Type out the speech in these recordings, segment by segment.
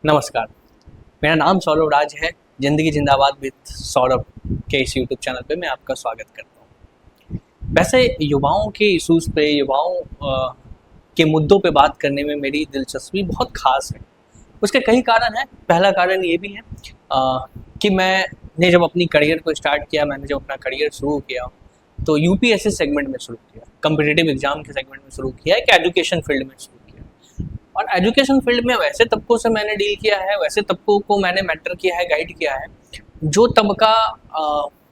नमस्कार। मेरा नाम सौरभ राज है। ज़िंदगी जिंदाबाद विद सौरभ के इस यूट्यूब चैनल पे मैं आपका स्वागत करता हूँ। वैसे युवाओं के इश्यूज़ पे, युवाओं के मुद्दों पे बात करने में मेरी दिलचस्पी बहुत ख़ास है। उसके कई कारण हैं। पहला कारण ये भी है कि मैंने जब अपनी करियर को स्टार्ट किया, मैंने जब अपना करियर शुरू किया, तो यूपीएससी सेगमेंट में शुरू किया, कॉम्पिटिटिव एग्ज़ाम के सेगमेंट में शुरू किया, एक एजुकेशन फील्ड में शुरू किया। और एजुकेशन फील्ड में वैसे तबकों से मैंने डील किया है, वैसे तबकों को मैंने मेंटर किया है, गाइड किया है, जो तबका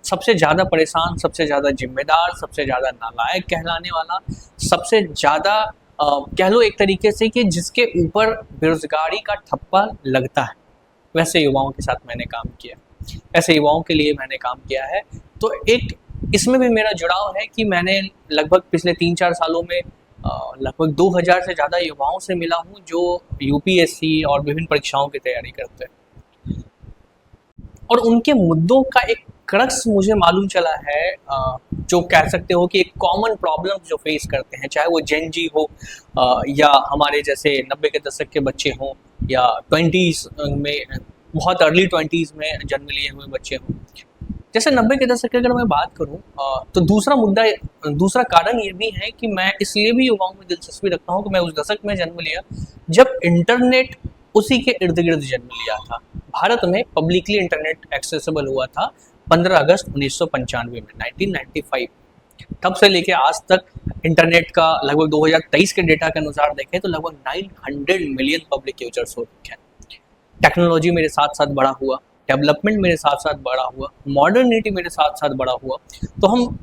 सबसे ज़्यादा परेशान, सबसे ज़्यादा जिम्मेदार, सबसे ज़्यादा नालायक कहलाने वाला, सबसे ज़्यादा कह लो एक तरीके से कि जिसके ऊपर बेरोजगारी का ठप्पा लगता है, वैसे युवाओं के साथ मैंने काम किया, ऐसे युवाओं के लिए मैंने काम किया है। तो एक इसमें भी मेरा जुड़ाव है कि मैंने लगभग पिछले 3-4 सालों में लगभग 2000 से ज़्यादा युवाओं से मिला हूँ जो यूपीएससी और विभिन्न परीक्षाओं की तैयारी करते हैं, और उनके मुद्दों का एक क्रक्स मुझे मालूम चला है। जो कह सकते हो कि एक कॉमन प्रॉब्लम जो फेस करते हैं, चाहे वो जेन जी हो या हमारे जैसे 90 के दशक के बच्चे हों, या 20s में, बहुत अर्ली 20s में जन्म लिए हुए बच्चे हों। जैसे 90 के दशक की अगर मैं बात करूं, तो दूसरा कारण ये भी है कि मैं इसलिए भी युवाओं में दिलचस्पी रखता हूं कि मैं उस दशक में जन्म लिया जब इंटरनेट उसी के इर्द गिर्द जन्म लिया था। भारत में पब्लिकली इंटरनेट एक्सेसिबल हुआ था 15 अगस्त 1995 में, 1995। तब से लेके आज तक इंटरनेट का लगभग 2023 के डेटा के अनुसार देखें तो लगभग 900 मिलियन पब्लिक यूजर्स हो चुके हैं। टेक्नोलॉजी मेरे साथ साथ बड़ा हुआ, डेवलपमेंट मेरे साथ साथ बड़ा हुआ, मॉडर्निटी मेरे साथ साथ बड़ा हुआ। तो हम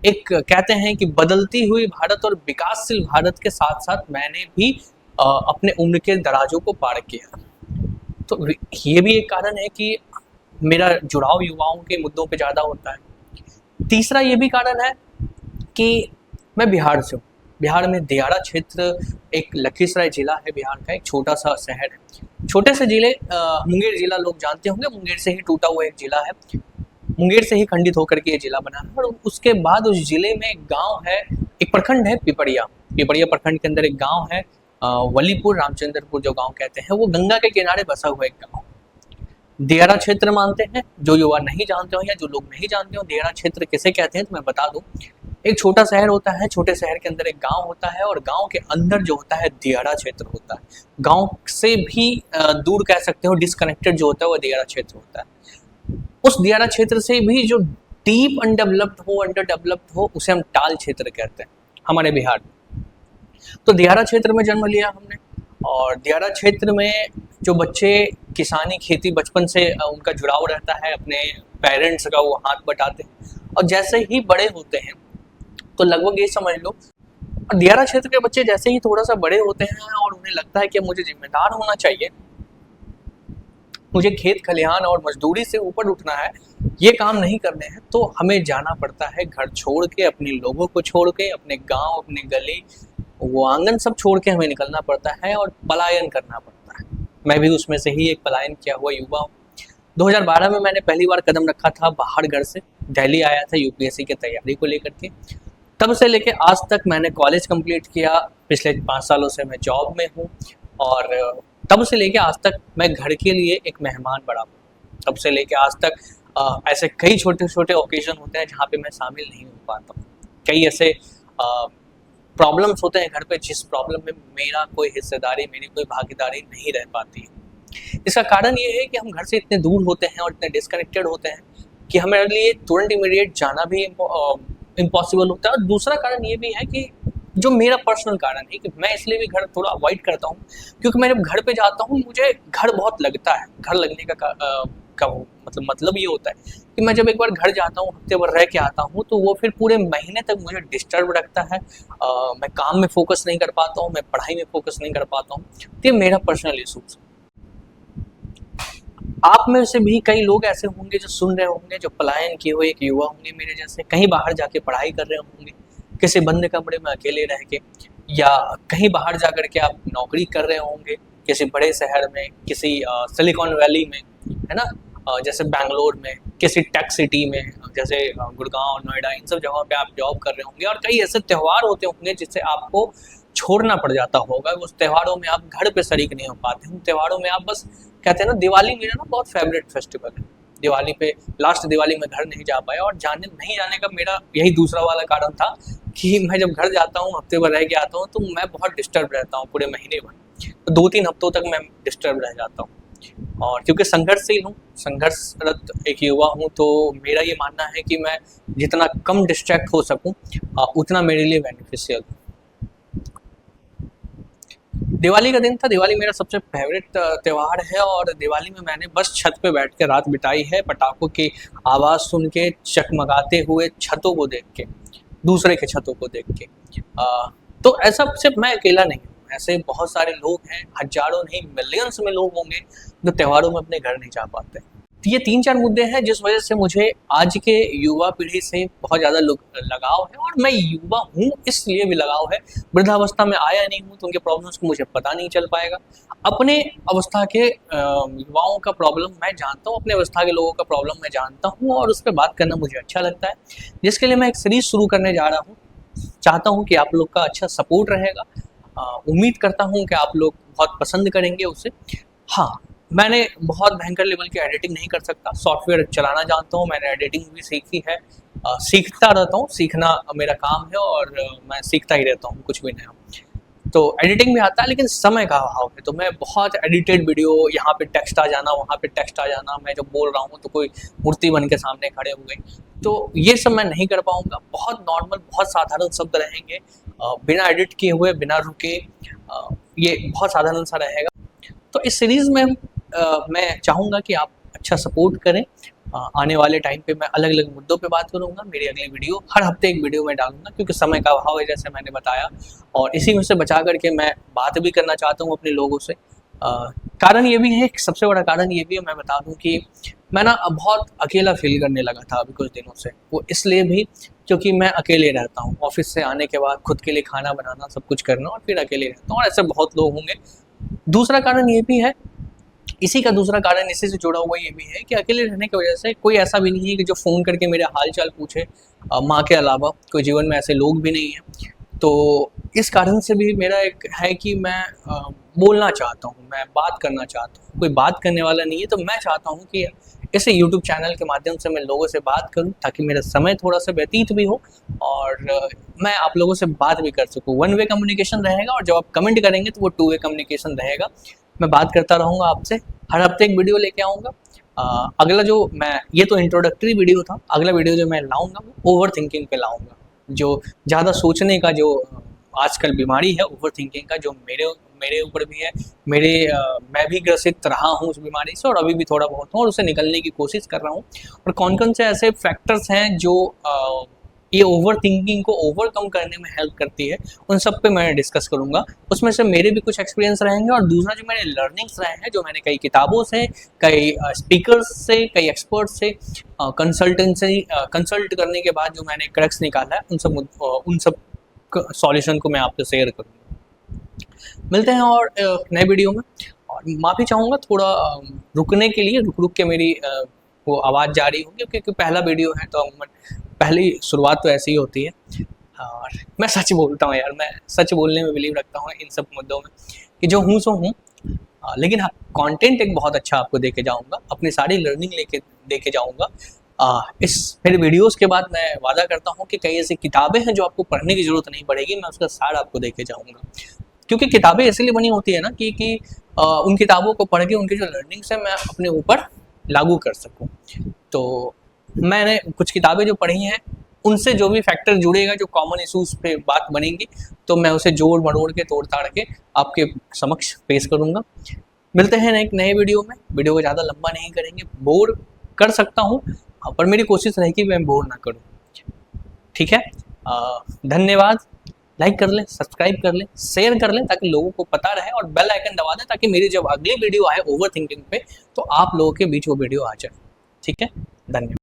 एक कहते हैं कि बदलती हुई भारत और विकासशील भारत के साथ साथ मैंने भी अपने उम्र के दराजों को पार किया। तो ये भी एक कारण है कि मेरा जुड़ाव युवाओं के मुद्दों पे ज़्यादा होता है। तीसरा ये भी कारण है कि मैं बिहार से हूँ। बिहार में दियारा क्षेत्र, एक लखीसराय जिला है बिहार का, एक छोटा सा शहर है। छोटे से जिले मुंगेर जिला लोग जानते होंगे, मुंगेर से ही टूटा हुआ एक जिला है, मुंगेर से ही खंडित होकर के ये जिला बना है। और उसके बाद उस जिले में एक गांव है, एक प्रखंड है पिपरिया। पिपरिया प्रखंड के अंदर एक गांव है वलीपुर, रामचंद्रपुर जो गांव कहते हैं, वो गंगा के किनारे बसा हुआ एक गांव। दियारा क्षेत्र मानते हैं, जो युवा नहीं जानते हो या जो लोग नहीं जानते हो दियारा क्षेत्र किसे कहते हैं, तो मैं बता दूं। एक छोटा शहर होता है, छोटे शहर के अंदर एक गांव होता है, और गांव के अंदर जो होता है दियारा क्षेत्र होता है। गांव से भी दूर कह सकते हो, डिस्कनेक्टेड जो होता है वो दियारा क्षेत्र होता है। उस दियारा क्षेत्र से भी जो डीप अनडेवलप्ड हो, अंडर डेवलप्ड हो, उसे हम टाल क्षेत्र कहते हैं हमारे बिहार में। तो दियारा क्षेत्र में जन्म लिया हमने, और दियारा क्षेत्र में जो बच्चे किसानी खेती बचपन से उनका जुड़ाव रहता है, अपने पेरेंट्स का वो हाथ बटाते हैं, और जैसे ही बड़े होते हैं तो लगभग ये समझ लो, दियारा क्षेत्र के बच्चे जैसे ही थोड़ा सा बड़े होते हैं और उन्हें लगता है कि मुझे जिम्मेदार होना चाहिए, मुझे खेत खलिहान और मजदूरी से ऊपर उठना है, ये काम नहीं करने हैं, तो हमें जाना पड़ता है घर छोड़ के, अपने लोगों को छोड़ के, अपने गांव, अपने गली, वो आंगन सब छोड़ के हमें निकलना पड़ता है और पलायन करना पड़ता है। मैं भी उसमें से ही एक पलायन किया हुआ युवा हूँ। 2012 में मैंने पहली बार कदम रखा था बाहर घर से, दिल्ली आया था यूपीएससी की तैयारी को लेकर के। तब से लेके आज तक मैंने कॉलेज कंप्लीट किया, पिछले 5 सालों से मैं जॉब में हूँ, और तब से लेके आज तक मैं घर के लिए एक मेहमान बना हूँ। तब से लेके आज तक ऐसे कई छोटे छोटे ओकेजन होते हैं जहाँ पे मैं शामिल नहीं हो पाता हूँ। कई ऐसे प्रॉब्लम्स होते हैं घर पे जिस प्रॉब्लम में मेरा कोई हिस्सेदारी, मेरी कोई भागीदारी नहीं रह पाती है। इसका कारण ये है कि हम घर से इतने दूर होते हैं और इतने डिस्कनेक्टेड होते हैं कि हमारे लिए तुरंत इमीडिएट जाना भी इम्पॉसिबल होता है। और दूसरा कारण ये भी है कि जो मेरा पर्सनल कारण है कि मैं इसलिए भी घर थोड़ा अवॉइड करता हूँ, क्योंकि मैं जब घर पे जाता हूँ मुझे घर बहुत लगता है। घर लगने का मतलब ये होता है कि मैं जब एक बार घर जाता हूँ, हफ्ते भर रह के आता हूँ, तो वो फिर पूरे महीने तक मुझे डिस्टर्ब रखता है। मैं काम में फोकस नहीं कर पाता हूँ, मैं पढ़ाई में फोकस नहीं कर पाता हूँ। तो ये मेरा पर्सनल इशूज। आप में से भी कई लोग ऐसे होंगे जो सुन रहे होंगे, जो पलायन किए हुए एक युवा होंगे मेरे जैसे, कहीं बाहर जाके पढ़ाई कर रहे होंगे, किसी बंद कमरे में अकेले रह के, या कहीं बाहर जा कर के आप नौकरी कर रहे होंगे किसी बड़े शहर में, किसी सिलिकॉन वैली में, है ना, जैसे बैंगलोर में, किसी टेक सिटी में, जैसे गुड़गांव, नोएडा, इन सब जगहों पे आप जॉब कर रहे होंगे। और कई ऐसे त्यौहार होते होंगे जिससे आपको छोड़ना पड़ जाता होगा। उस त्योहारों में आप घर पे शरीक नहीं हो पाते, उन त्योहारों में आप बस कहते हैं ना, दिवाली मेरा ना बहुत फेवरेट फेस्टिवल है। दिवाली पे लास्ट दिवाली में घर नहीं जा पाया, और जाने नहीं जाने का मेरा यही दूसरा वाला कारण था कि मैं जब घर जाता हूँ, हफ्ते भर रह के आता हूँ, तो मैं बहुत डिस्टर्ब रहता हूँ पूरे महीने भर। तो 2-3 हफ्तों तक मैं डिस्टर्ब रह जाता हूँ। और क्योंकि संघर्षशील हूँ, संघर्षरत एक युवा हूँ, तो मेरा ये मानना है कि मैं जितना कम डिस्ट्रैक्ट हो सकूँ उतना मेरे लिए बेनिफिशियल। दिवाली का दिन था, दिवाली मेरा सबसे फेवरेट त्यौहार है, और दिवाली में मैंने बस छत पे बैठ के रात बिताई है, पटाखों की आवाज़ सुन के, चकमगाते हुए छतों को देख के, दूसरे के छतों को देख के। तो ऐसा सिर्फ मैं अकेला नहीं हूँ, ऐसे बहुत सारे लोग हैं, हजारों नहीं मिलियंस में लोग होंगे जो त्योहारों में अपने घर नहीं जा पाते। तो ये 3-4 मुद्दे हैं जिस वजह से मुझे आज के युवा पीढ़ी से बहुत ज़्यादा लगाव है, और मैं युवा हूँ इसलिए भी लगाव है। वृद्धावस्था में आया नहीं हूँ तो उनके प्रॉब्लम्स को मुझे पता नहीं चल पाएगा। अपने अवस्था के युवाओं का प्रॉब्लम मैं जानता हूँ, अपने अवस्था के लोगों का प्रॉब्लम मैं जानता हूँ, और उस पर बात करना मुझे अच्छा लगता है, जिसके लिए मैं एक सीरीज शुरू करने जा रहा हूँ। चाहता हूँ कि आप लोग का अच्छा सपोर्ट रहेगा, उम्मीद करता हूँ कि आप लोग बहुत पसंद करेंगे उसे। हाँ, मैंने बहुत भयंकर लेवल की एडिटिंग नहीं कर सकता, सॉफ्टवेयर चलाना जानता हूँ, मैंने एडिटिंग भी सीखी है, सीखता रहता हूँ, सीखना मेरा काम है, और मैं सीखता ही रहता हूँ कुछ भी नया। तो एडिटिंग भी आता है, लेकिन समय का अभाव है, तो मैं बहुत एडिटेड वीडियो, यहाँ पे टेक्स्ट आ जाना, वहाँ पे टेक्स्ट आ जाना, मैं जब बोल रहा हूँ तो कोई मूर्ति बन के सामने खड़े हो गई, तो ये सब मैं नहीं कर पाऊँगा। बहुत नॉर्मल, बहुत साधारण शब्द रहेंगे, बिना एडिट किए हुए, बिना रुके, ये बहुत साधारण सा रहेगा। तो इस सीरीज़ में मैं चाहूँगा कि आप अच्छा सपोर्ट करें। आने वाले टाइम पे मैं अलग अलग मुद्दों पे बात करूँगा। मेरी अगली वीडियो, हर हफ्ते एक वीडियो मैं डालूंगा, क्योंकि समय का अभाव है जैसे मैंने बताया, और इसी में से बचा करके मैं बात भी करना चाहता हूँ अपने लोगों से। कारण ये भी है, सबसे बड़ा कारण ये भी है, मैं बता दूँ कि मैं ना अब बहुत अकेला फील करने लगा था अभी कुछ दिनों से। वो इसलिए भी क्योंकि मैं अकेले रहता हूँ, ऑफिस से आने के बाद खुद के लिए खाना बनाना, सब कुछ करना, और फिर अकेले रहता हूँ, और ऐसे बहुत लोग होंगे। दूसरा कारण ये भी है, इसी का दूसरा कारण इसी से जुड़ा हुआ ये भी है कि अकेले रहने की वजह से कोई ऐसा भी नहीं है कि जो फ़ोन करके मेरे हाल चाल पूछे। माँ के अलावा कोई जीवन में ऐसे लोग भी नहीं हैं। तो इस कारण से भी मेरा एक है कि मैं बोलना चाहता हूँ, मैं बात करना चाहता हूँ, कोई बात करने वाला नहीं है, तो मैं चाहता हूँ कि इसे यूट्यूब चैनल के माध्यम से मैं लोगों से बात करूँ, ताकि मेरा समय थोड़ा सा व्यतीत भी हो, और मैं आप लोगों से बात भी कर सकूँ। वन वे कम्युनिकेशन रहेगा, और जब आप कमेंट करेंगे तो वो 2 वे कम्युनिकेशन रहेगा। मैं बात करता रहूँगा आपसे, हर हफ्ते एक वीडियो लेके आऊँगा। अगला जो मैं, ये तो इंट्रोडक्टरी वीडियो था, अगला वीडियो जो मैं लाऊँगा वो ओवर थिंकिंग पे लाऊँगा। जो ज़्यादा सोचने का जो आजकल बीमारी है, ओवर थिंकिंग का, जो मेरे ऊपर भी है, मैं भी ग्रसित रहा हूँ उस बीमारी से, और अभी भी थोड़ा बहुत हूँ, और उससे निकलने की कोशिश कर रहा हूँ। और कौन-कौन से ऐसे फैक्टर्स हैं जो ये ओवर थिंकिंग को ओवरकम करने में हेल्प करती है, उन सब पे मैं डिस्कस करूँगा। उसमें से मेरे भी कुछ एक्सपीरियंस रहेंगे, और दूसरा जो मेरे लर्निंग्स रहे हैं, जो मैंने कई किताबों से, कई स्पीकर्स से, कई एक्सपर्ट्स से कंसल्ट करने के बाद जो मैंने क्रक्स निकाला है, उन सब सॉल्यूशन को मैं आपसे शेयर करूँगा। मिलते हैं और नए वीडियो में। और माफ़ी चाहूँगा थोड़ा रुकने के लिए, रुक के मेरी वो आवाज़ जारी होगी, क्योंकि पहला वीडियो है, तो पहली शुरुआत तो ऐसी ही होती है। और मैं सच बोलता हूँ यार, मैं सच बोलने में बिलीव रखता हूँ इन सब मुद्दों में, कि जो हूँ सो हूँ। लेकिन हाँ, कंटेंट एक बहुत अच्छा आपको देके जाऊँगा, अपनी सारी लर्निंग देके जाऊँगा। इस मेरे वीडियोस के बाद मैं वादा करता हूँ कि कई ऐसी किताबें हैं जो आपको पढ़ने की ज़रूरत नहीं पड़ेगी, मैं उसका सार आपको देके जाऊँगा। क्योंकि किताबें इसलिए बनी होती है ना कि उन किताबों को पढ़ के उनकी जो लर्निंग्स है मैं अपने ऊपर लागू कर सकूँ। तो मैंने कुछ किताबें जो पढ़ी हैं, उनसे जो भी फैक्टर जुड़ेगा, जो कॉमन इशूज़ पे बात बनेंगी, तो मैं उसे जोड़ मरोड़ के, तोड़ ताड़ के आपके समक्ष पेश करूँगा। मिलते हैं एक नए वीडियो में। वीडियो को ज़्यादा लंबा नहीं करेंगे, बोर कर सकता हूँ, पर मेरी कोशिश रहेगी मैं बोर ना करूँ। ठीक है, धन्यवाद। लाइक कर लें, सब्सक्राइब कर लें, शेयर कर लें, ताकि लोगों को पता रहे, और बेल आइकन दबा दें, ताकि मेरी जब अगली वीडियो आए ओवर थिंकिंग पे, तो आप लोगों के बीच वो वीडियो आ जाए। ठीक है, धन्यवाद।